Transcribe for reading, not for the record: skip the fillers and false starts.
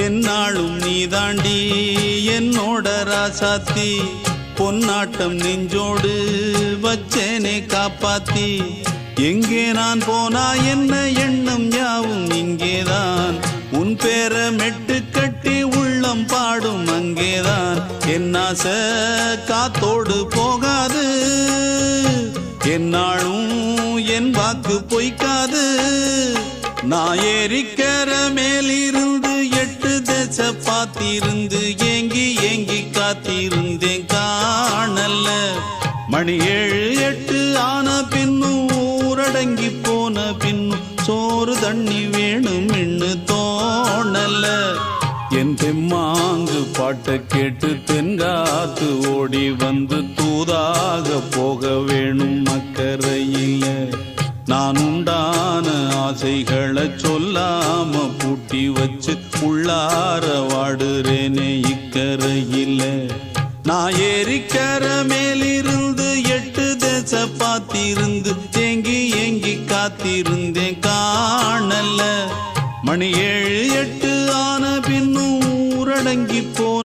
என்னாலும் நீதாண்டி என்னோட ராசாத்தி பொன்னாட்டம் நெஞ்சோடு வச்சேனே காப்பாத்தி எங்கே நான் போனா என்ன எண்ணம் யாவும் இங்கேதான் உன் பேர மெட்டு கட்டி உள்ளம் பாடும் அங்கேதான் என் ஆசை காத்தோடு போகாது என்னாலும் என் வாக்கு பொய்க்காது நான் ஏறிக்கிற மேலிருந்து 8 தேச பார்த்திருந்து ஏங்கி ஏங்கி காத்திருந்தேன் காணல மணி 7 8 ஆன பின்னும் ஊரடங்கி போன பின்னும் சோறு தண்ணி வேணும் இன்னு தோணல என் தெம்மாங்கு பாட்டை கேட்டு தென்காத்து ஓடி வந்து தூதாக போக வேணும் அக்கறையில நான் உண்டான ஆசைகளை சொல்லாம பூட்டி வச்சு உள்ளார வாடுறேனே இக்கரையில நான் ஏறிக்கிற மேலிருந்து 8 தேச பார்த்திருந்து ஏங்கி ஏங்கி காத்திருந்தேன் காணல மணி 7 8 ஆன பின்னும் ஊரடங்கி போ